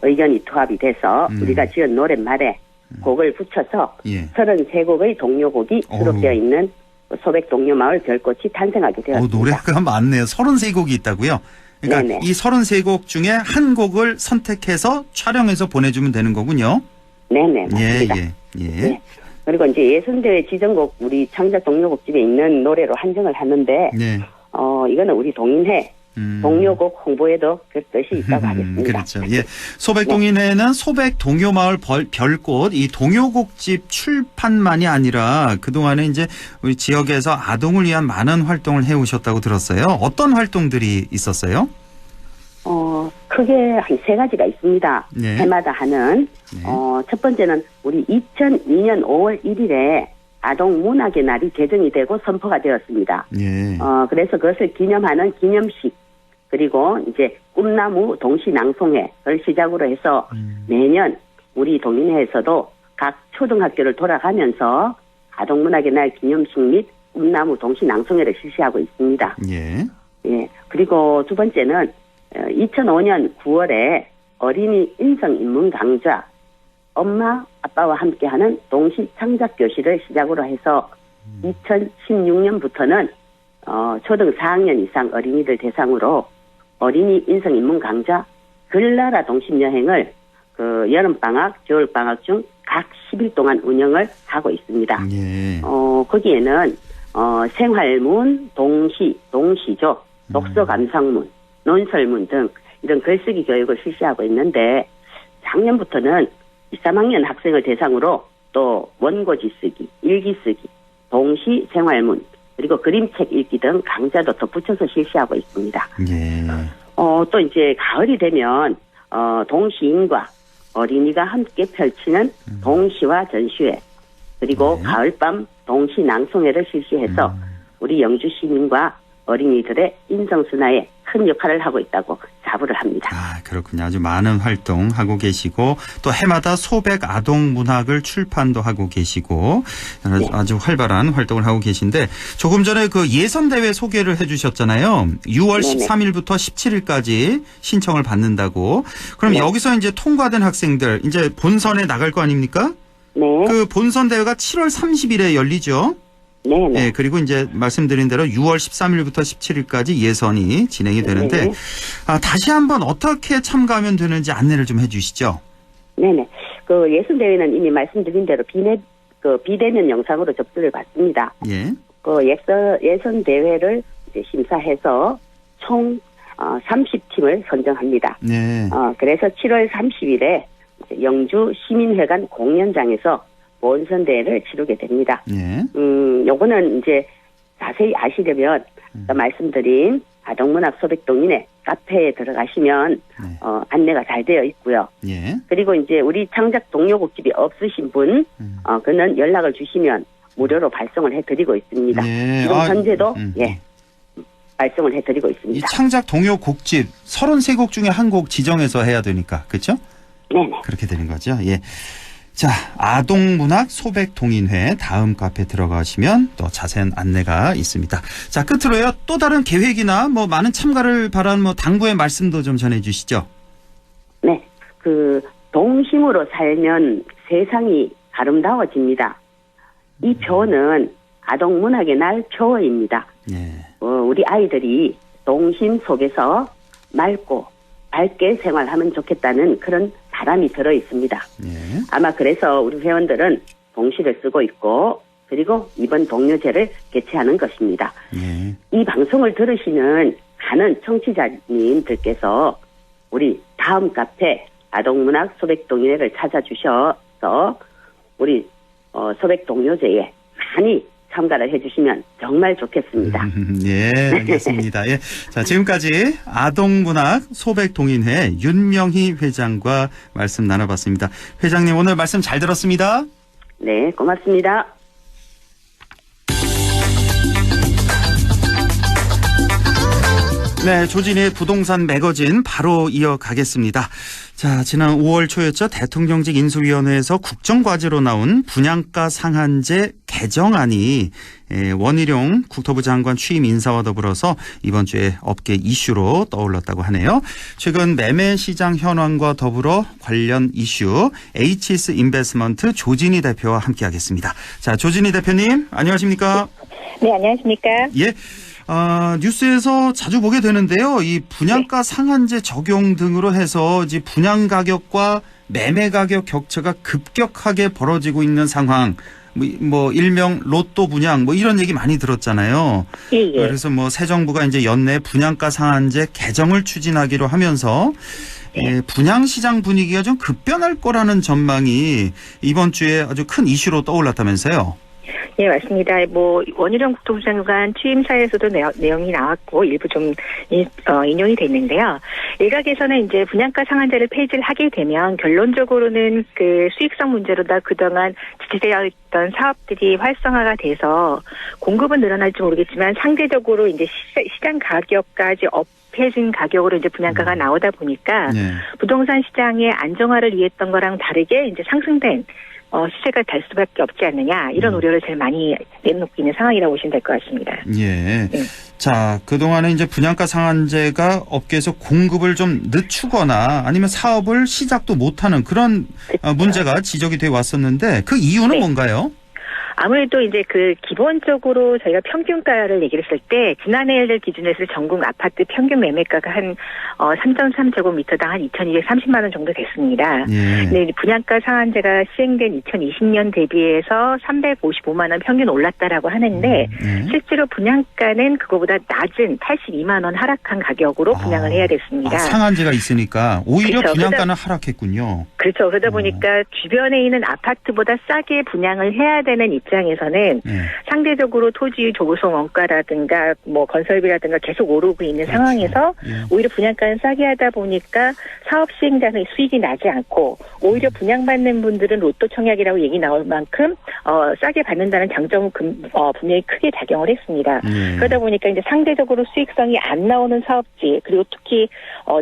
의견이 투합이 돼서 우리가 지은 노랫말에 곡을 붙여서 33곡의 동요곡이 수록되어 있는 소백 동요마을 별꽃이 탄생하게 되었습니다. 노래가 많네요. 33곡이 있다고요? 그러니까 이 33곡 중에 한 곡을 선택해서 촬영해서 보내주면 되는 거군요. 네네, 맞습니다. 네. 그리고 이제 예선대회 지정곡 우리 창작 동요곡집에 있는 노래로 한정을 하는데 이거는 우리 동인회 동요곡 홍보에도 그 뜻이 있다고 하겠습니다. 그렇죠. 예. 소백동인회는 소백 동요마을 별꽃 이 동요곡집 출판만이 아니라 그동안에 이제 우리 지역에서 아동을 위한 많은 활동을 해오셨다고 들었어요. 어떤 활동들이 있었어요? 크게 한 3가지가 있습니다. 해마다 하는. 첫 번째는 우리 2002년 5월 1일에 아동 문학의 날이 제정이 되고 선포가 되었습니다. 그래서 그것을 기념하는 기념식 그리고 이제 꿈나무 동시 낭송회를 시작으로 해서 매년 우리 동인회에서도 각 초등학교를 돌아가면서 아동 문학의 날 기념식 및 꿈나무 동시 낭송회를 실시하고 있습니다. 그리고 두 번째는 2005년 9월에 어린이 인성 인문 강좌 엄마 아빠와 함께하는 동시 창작 교실을 시작으로 해서 2016년부터는 초등 4학년 이상 어린이들 대상으로 어린이 인성 인문 강좌 글나라 동심 여행을 그 여름방학, 겨울방학 중 각 10일 동안 운영을 하고 있습니다. 거기에는 생활문, 동시, 동시조, 독서 감상문, 논설문 등 이런 글쓰기 교육을 실시하고 있는데 작년부터는 2, 3학년 학생을 대상으로 또 원고지 쓰기, 일기 쓰기, 동시 생활문, 그리고 그림책 읽기 등 강좌도 덧붙여서 실시하고 있습니다. 또 이제 가을이 되면 동시인과 어린이가 함께 펼치는 동시화 전시회 그리고 가을밤 동시 낭송회를 실시해서 우리 영주 시민과 어린이들의 인성순화에 큰 역할을 하고 있다고 자부를 합니다. 아, 그렇군요. 아주 많은 활동하고 계시고 또 해마다 소백 아동 문학을 출판도 하고 계시고 아주 활발한 활동을 하고 계신데 조금 전에 그 예선대회 소개를 해 주셨잖아요. 6월 13일부터 17일까지 신청을 받는다고. 그럼 여기서 이제 통과된 학생들 이제 본선에 나갈 거 아닙니까? 네. 그 본선 대회가 7월 30일에 열리죠. 네, 그리고 이제 말씀드린 대로 6월 13일부터 17일까지 예선이 진행이 되는데 다시 한번 어떻게 참가하면 되는지 안내를 좀 해주시죠. 네네. 그 예선 대회는 이미 말씀드린 대로 비대면 영상으로 접수를 받습니다. 예. 그 예선 대회를 이제 심사해서 총 30팀을 선정합니다. 네. 그래서 7월 30일에 영주 시민회관 공연장에서 본선 대회를 치르게 됩니다. 네. 요거는 이제 자세히 아시려면 아까 말씀드린 아동문학 소백동인의 카페에 들어가시면 안내가 잘 되어 있고요. 예. 그리고 이제 우리 창작 동료곡집이 없으신 분, 그는 연락을 주시면 무료로 발송을 해드리고 있습니다. 네. 지금 현재도 발송을 해드리고 있습니다. 이 창작 동요 곡집 33곡 중에 한 곡 지정해서 해야 되니까 그렇죠? 네네. 그렇게 되는 거죠. 예. 자, 아동문학 소백동인회 다음 카페 들어가시면 또 자세한 안내가 있습니다. 자, 끝으로요. 또 다른 계획이나 뭐 많은 참가를 바라는 뭐 당부의 말씀도 좀 전해 주시죠. 네. 그 동심으로 살면 세상이 아름다워집니다. 이 표어는 아동문학의 날 표어입니다. 예. 우리 아이들이 동심 속에서 맑고 밝게 생활하면 좋겠다는 그런 바람이 들어 있습니다. 예. 아마 그래서 우리 회원들은 동시를 쓰고 있고 그리고 이번 동료제를 개최하는 것입니다. 예. 이 방송을 들으시는 많은 청취자님들께서 우리 다음 카페 아동문학 소백동인회를 찾아주셔서 우리 소백동료제에 많이 참가를 해주시면 정말 좋겠습니다. 예, 알겠습니다. 예. 자, 지금까지 아동문학 소백동인회 윤명희 회장과 말씀 나눠봤습니다. 회장님 오늘 말씀 잘 들었습니다. 네, 고맙습니다. 네, 조진희의 부동산 매거진 바로 이어가겠습니다. 자, 지난 5월 초였죠. 대통령직 인수위원회에서 국정과제로 나온 분양가 상한제 개정안이 원희룡 국토부 장관 취임 인사와 더불어서 이번 주에 업계 이슈로 떠올랐다고 하네요. 최근 매매 시장 현황과 더불어 관련 이슈 HS 인베스먼트 조진희 대표와 함께하겠습니다. 자, 조진희 대표님 안녕하십니까? 네, 안녕하십니까? 예. 뉴스에서 자주 보게 되는데요. 이 분양가 상한제 적용 등으로 해서 이제 분양 가격과 매매 가격 격차가 급격하게 벌어지고 있는 상황. 뭐 일명 로또 분양 뭐 이런 얘기 많이 들었잖아요. 예. 그래서 뭐 새 정부가 이제 연내 분양가 상한제 개정을 추진하기로 하면서 분양 시장 분위기가 좀 급변할 거라는 전망이 이번 주에 아주 큰 이슈로 떠올랐다면서요. 예, 맞습니다. 뭐 원희룡 국토부 장관 취임사에서도 내용이 나왔고 일부 좀 인용이 됐는데요. 일각에서는 이제 분양가 상한제를 폐지를 하게 되면 결론적으로는 그 수익성 문제로다 그동안 지지되어 있던 사업들이 활성화가 돼서 공급은 늘어날지 모르겠지만 상대적으로 이제 시장 가격까지 업해진 가격으로 이제 분양가가 나오다 보니까 부동산 시장의 안정화를 위했던 거랑 다르게 이제 상승된 시세가 될 수밖에 없지 않느냐 이런 우려를 제일 많이 내놓고 있는 상황이라고 보시면 될 것 같습니다. 예. 자, 그동안에 이제 분양가 상한제가 업계에서 공급을 좀 늦추거나 아니면 사업을 시작도 못하는 그런 문제가 지적이 돼 왔었는데 그 이유는 뭔가요? 아무래도 이제 그 기본적으로 저희가 평균가를 얘기를 했을 때 지난해를 기준으로 해서 전국 아파트 평균 매매가가 한 3.3제곱미터당 한 2,230만 원 정도 됐습니다. 근데 분양가 상한제가 시행된 2020년 대비해서 355만 원 평균 올랐다라고 하는데 실제로 분양가는 그거보다 낮은 82만 원 하락한 가격으로 분양을 해야 됐습니다. 상한제가 있으니까 오히려 그렇죠. 분양가는 하락했군요. 그렇죠. 그러다 보니까 주변에 있는 아파트보다 싸게 분양을 해야 되는 입장에서는 상대적으로 토지 조성 원가라든가 뭐 건설비라든가 계속 오르고 있는 상황에서 오히려 분양가는 싸게 하다 보니까 사업 시행자는 수익이 나지 않고 오히려 분양받는 분들은 로또 청약이라고 얘기 나올 만큼 싸게 받는다는 장점은 분명히 크게 작용을 했습니다. 그러다 보니까 이제 상대적으로 수익성이 안 나오는 사업지 그리고 특히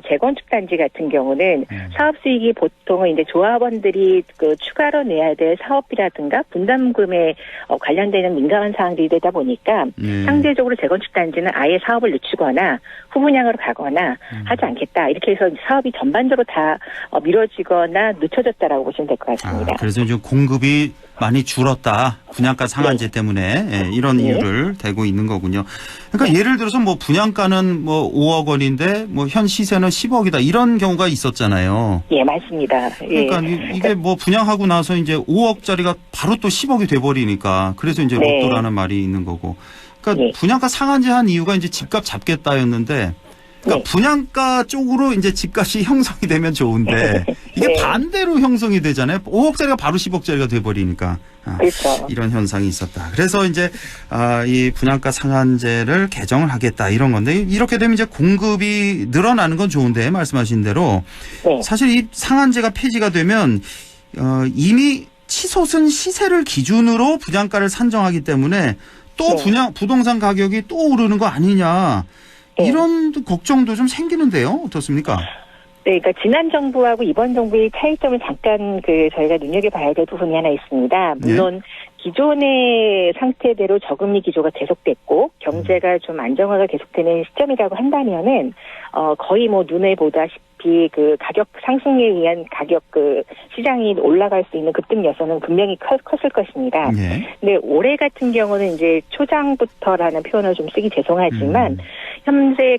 재건축 단지 같은 경우는 사업 수익이 보통은 이제 조합원들이 그 추가로 내야 될 사업비라든가 분담금에 관련되는 민감한 사항들이 되다 보니까 상대적으로 재건축 단지는 아예 사업을 늦추거나 후분양으로 가거나 하지 않겠다 이렇게 해서 사업이 전반적으로 다 미뤄지거나 늦춰졌다라고 보시면 될 것 같습니다. 그래서 좀 공급이 많이 줄었다. 분양가 상한제 때문에 이런 이유를 대고 있는 거군요. 그러니까 예를 들어서 뭐 분양가는 뭐 5억 원인데 뭐 현 시세는 10억이다. 이런 경우가 있었잖아요. 예, 맞습니다. 그러니까 이게 뭐 분양하고 나서 이제 5억짜리가 바로 또 10억이 돼 버리니까 그래서 이제 로또라는 말이 있는 거고. 그러니까 분양가 상한제 한 이유가 이제 집값 잡겠다였는데 그러니까 분양가 쪽으로 이제 집값이 형성이 되면 좋은데 이게 반대로 형성이 되잖아요. 5억짜리가 바로 10억짜리가 돼버리니까 그렇죠. 이런 현상이 있었다. 그래서 이제 이 분양가 상한제를 개정을 하겠다 이런 건데 이렇게 되면 이제 공급이 늘어나는 건 좋은데 말씀하신 대로 사실 이 상한제가 폐지가 되면 이미 치솟은 시세를 기준으로 분양가를 산정하기 때문에 또 부동산 가격이 또 오르는 거 아니냐. 이런 걱정도 좀 생기는데요. 어떻습니까? 네, 그러니까 지난 정부하고 이번 정부의 차이점을 잠깐 저희가 눈여겨봐야 될 부분이 하나 있습니다. 물론 기존의 상태대로 저금리 기조가 계속됐고 경제가 좀 안정화가 계속되는 시점이라고 한다면은 거의 뭐 눈에 보다시피 그 가격 상승에 의한 가격 시장이 올라갈 수 있는 급등 요소는 분명히 컸을 것입니다. 근데 올해 같은 경우는 이제 초장부터라는 표현을 좀 쓰기 죄송하지만 현재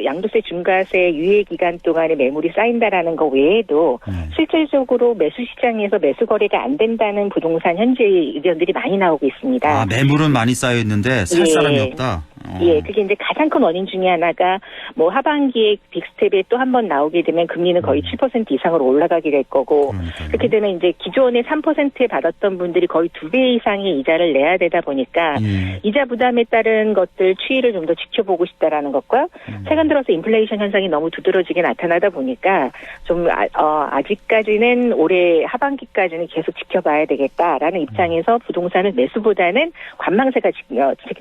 양도세 중과세 유예 기간 동안에 매물이 쌓인다라는 거 외에도 실질적으로 매수 시장에서 매수 거래가 안 된다는 부동산 현재 의견들이 많이 나오고 있습니다. 매물은 많이 쌓여 있는데 살 사람이 없다. 예, 그게 이제 가장 큰 원인 중에 하나가 하반기에 빅스텝에 또 한 번 나오게 되면 금리는 거의 7% 이상으로 올라가게 될 거고 그렇게 되면 이제 기존에 3%에 받았던 분들이 거의 2배 이상의 이자를 내야 되다 보니까 이자 부담에 따른 것들 추이를 좀 더 지켜보고 싶다라는 것과 최근 들어서 인플레이션 현상이 너무 두드러지게 나타나다 보니까 좀 아직까지는 올해 하반기까지는 계속 지켜봐야 되겠다라는 입장에서 부동산은 매수보다는 관망세가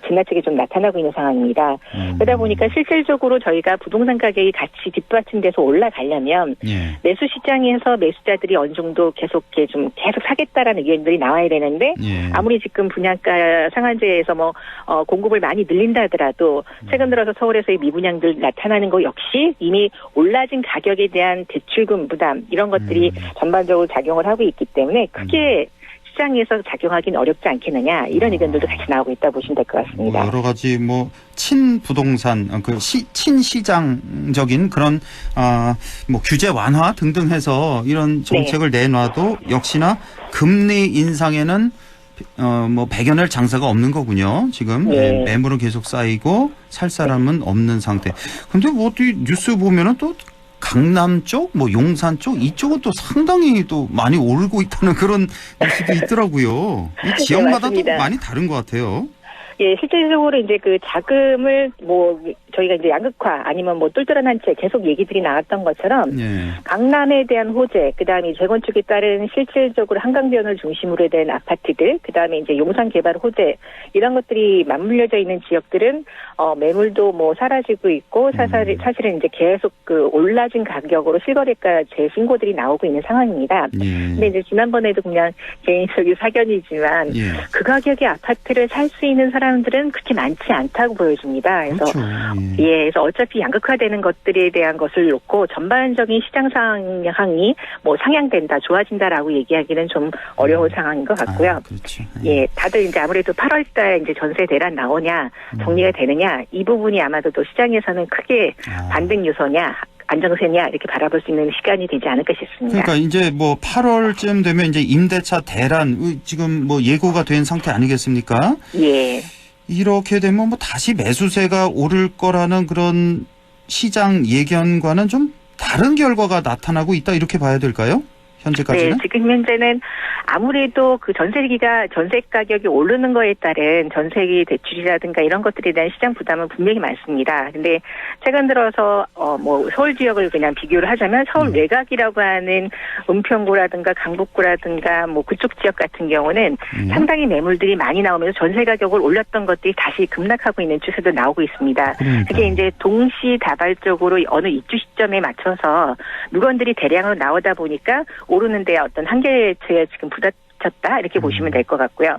지나치게 좀 나타나고 있는 상황입니다. 그러다 보니까 실질적으로 저희가 부동산 가격이 같이 뒷받침돼서 올라가려면 매수 시장에서 매수자들이 어느 정도 계속 사겠다라는 의견들이 나와야 되는데 아무리 지금 분양가 상한제에서 공급을 많이 늘린다 하더라도 최근 들어서 서울에서의 미분양들 나타나는 거 역시 이미 올라진 가격에 대한 대출금 부담 이런 것들이 전반적으로 작용을 하고 있기 때문에 크게 시장에서 작용하기는 어렵지 않겠느냐 이런 의견들도 같이 나오고 있다 보시면 될 것 같습니다. 여러 가지 친부동산 친시장적인 그런 규제 완화 등등 해서 이런 정책을 내놔도 역시나 금리 인상에는 배겨낼 장사가 없는 거군요. 지금 매물은 계속 쌓이고 살 사람은 없는 상태. 근데 뉴스 보면은 또 강남 쪽, 용산 쪽 이쪽은 또 상당히 또 많이 오르고 있다는 그런 뉴스도 있더라고요. 이 지역마다 또 많이 다른 것 같아요. 예, 실질적으로 이제 자금을 저희가 이제 양극화 아니면 똘똘한 한 채 계속 얘기들이 나왔던 것처럼 강남에 대한 호재, 그다음에 재건축에 따른 실질적으로 한강변을 중심으로 된 아파트들, 그다음에 이제 용산 개발 호재 이런 것들이 맞물려져 있는 지역들은 매물도 사라지고 있고 사실은 이제 계속 올라진 가격으로 실거래가 재신고들이 나오고 있는 상황입니다. 근데 이제 지난번에도 그냥 개인적인 사견이지만 그 가격의 아파트를 살 수 있는 사람들은 그렇게 많지 않다고 보여집니다. 그래서 그래서 어차피 양극화되는 것들에 대한 것을 놓고 전반적인 시장 상황이 상향된다, 좋아진다라고 얘기하기는 좀 어려운 상황인 것 같고요. 예, 다들 이제 아무래도 8월달 이제 전세 대란 나오냐, 정리가 되느냐 이 부분이 아마도 또 시장에서는 크게 반등 요소냐. 안정세냐 이렇게 바라볼 수 있는 시간이 되지 않을까 싶습니다. 그러니까 이제 8월쯤 되면 이제 임대차 대란 지금 예고가 된 상태 아니겠습니까? 예. 이렇게 되면 다시 매수세가 오를 거라는 그런 시장 예견과는 좀 다른 결과가 나타나고 있다 이렇게 봐야 될까요? 현재까지는? 네, 지금 현재는 아무래도 그 전세 가격이 오르는 거에 따른 전세기 대출이라든가 이런 것들에 대한 시장 부담은 분명히 많습니다. 근데 최근 들어서 뭐 서울 지역을 그냥 비교를 하자면 서울 외곽이라고 하는 은평구라든가 강북구라든가 뭐 그쪽 지역 같은 경우는 상당히 매물들이 많이 나오면서 전세 가격을 올렸던 것들이 다시 급락하고 있는 추세도 나오고 있습니다. 그게 이제 동시다발적으로 어느 입주 시점에 맞춰서 물건들이 대량으로 나오다 보니까 오르는 데 어떤 한계에 지금 부딪혔다 이렇게 보시면 될 것 같고요.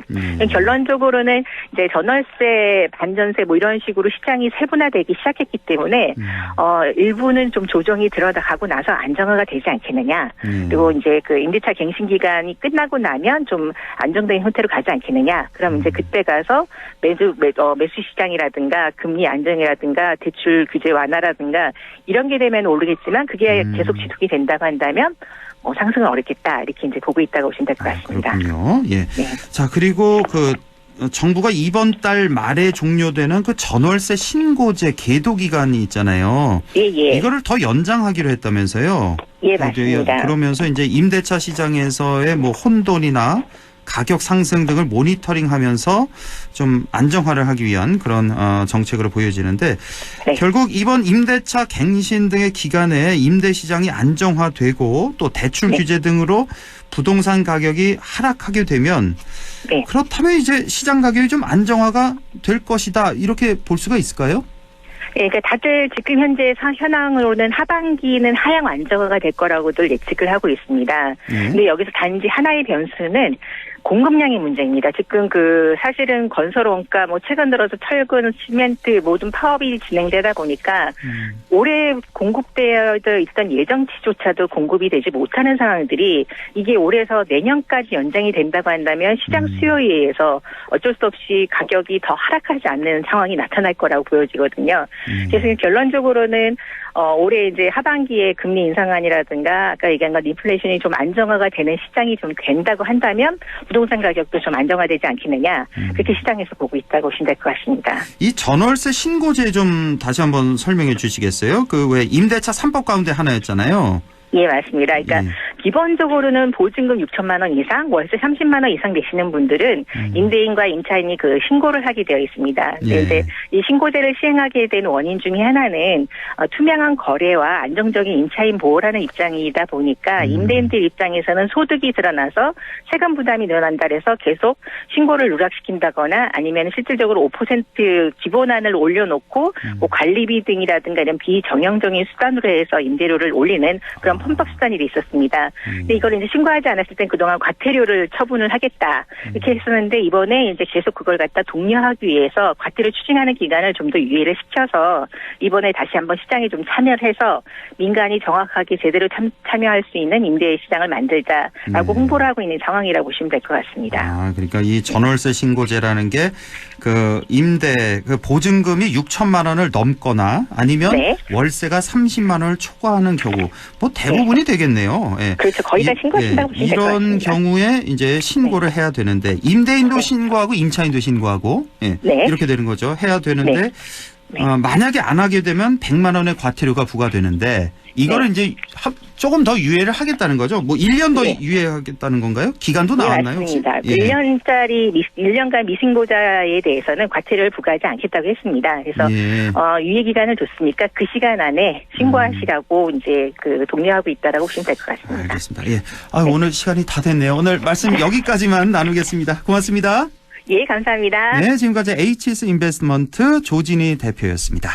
결론적으로는 이제 전월세, 반전세 뭐 이런 식으로 시장이 세분화되기 시작했기 때문에 일부는 좀 조정이 들어가고 나서 안정화가 되지 않겠느냐. 그리고 이제 그 임대차 갱신 기간이 끝나고 나면 좀 안정된 형태로 가지 않겠느냐. 그럼 이제 그때 가서 매수 시장이라든가 금리 안정이라든가 대출 규제 완화라든가 이런 게 되면 오르겠지만 그게 계속 지속이 된다고 한다면 상승은 어렵겠다 이렇게 이제 보고 있다고 보시면 될 것 같습니다. 그렇군요. 예. 네. 자, 그리고 그 정부가 이번 달 말에 종료되는 그 전월세 신고제 계도 기간이 있잖아요. 예. 이거를 더 연장하기로 했다면서요. 예, 맞습니다. 그러면서 이제 임대차 시장에서의 뭐 혼돈이나 가격 상승 등을 모니터링하면서 좀 안정화를 하기 위한 그런 정책으로 보여지는데 네. 결국 이번 임대차 갱신 등의 기간에 임대 시장이 안정화되고 또 대출 네. 규제 등으로 부동산 가격이 하락하게 되면 네. 그렇다면 이제 시장 가격이 좀 안정화가 될 것이다 이렇게 볼 수가 있을까요? 네, 그러니까 다들 지금 현재 현황으로는 하반기는 하향 안정화가 될 거라고들 예측을 하고 있습니다. 근데 여기서 단지 하나의 변수는 공급량의 문제입니다. 지금 사실은 건설 원가 최근 들어서 철근, 시멘트 모든 파업이 진행되다 보니까 올해 공급되어 있던 예정치조차도 공급이 되지 못하는 상황들이 이게 올해서 내년까지 연장이 된다고 한다면 시장 수요에 의해서 어쩔 수 없이 가격이 더 하락하지 않는 상황이 나타날 거라고 보여지거든요. 그래서 결론적으로는 올해 이제 하반기에 금리 인상안이라든가 아까 얘기한 건 인플레이션이 좀 안정화가 되는 시장이 좀 된다고 한다면 부동산 가격도 좀 안정화되지 않겠느냐 그렇게 시장에서 보고 있다고 보시면 될 것 같습니다. 이 전월세 신고제 좀 다시 한번 설명해 주시겠어요? 그 왜 임대차 3법 가운데 하나였잖아요. 예, 맞습니다. 그러니까 기본적으로는 보증금 6천만 원 이상, 월세 30만 원 이상 내시는 분들은 임대인과 임차인이 신고를 하게 되어 있습니다. 근데 이제 이 신고제를 시행하게 된 원인 중에 하나는 투명한 거래와 안정적인 임차인 보호라는 입장이다 보니까 임대인들 입장에서는 소득이 드러나서 세금 부담이 늘어난다 해서 계속 신고를 누락시킨다거나 아니면 실질적으로 5% 기본안을 올려놓고 뭐 관리비 등이라든가 이런 비정형적인 수단으로 해서 임대료를 올리는 그런 편법 수단이 있었습니다. 근데 이걸 이제 신고하지 않았을 땐 그동안 과태료를 처분을 하겠다 이렇게 했었는데 이번에 이제 계속 그걸 갖다 독려하기 위해서 과태료 추징하는 기간을 좀 더 유예를 시켜서 이번에 다시 한번 시장에 좀 참여를 해서 민간이 정확하게 제대로 참여할 수 있는 임대 시장을 만들자라고 홍보를 하고 있는 상황이라고 보시면 될 것 같습니다. 그러니까 이 전월세 신고제라는 게 임대 보증금이 6천만 원을 넘거나 아니면 월세가 30만 원을 초과하는 경우 대부분이 되겠네요. 예. 그렇죠. 거의 다 신고하신다고 보시면 될 것 같습니다. 이런 경우에 이제 신고를 해야 되는데 임대인도 신고하고 임차인도 신고하고 이렇게 되는 거죠. 해야 되는데 만약에 안 하게 되면 100만 원의 과태료가 부과되는데 이거를 이제 조금 더 유예를 하겠다는 거죠. 뭐 1년 더 유예하겠다는 건가요? 기간도 나왔나요? 맞습니다. 1년간 미신고자에 대해서는 과태료를 부과하지 않겠다고 했습니다. 그래서 유예 기간을 줬으니까 그 시간 안에 신고하시라고 이제 독려하고 있다라고 보시면 될 것 같습니다. 알겠습니다. 예. 오늘 시간이 다 됐네요. 오늘 말씀 여기까지만 나누겠습니다. 고맙습니다. 예, 감사합니다. 네, 지금까지 HS 인베스트먼트 조진희 대표였습니다.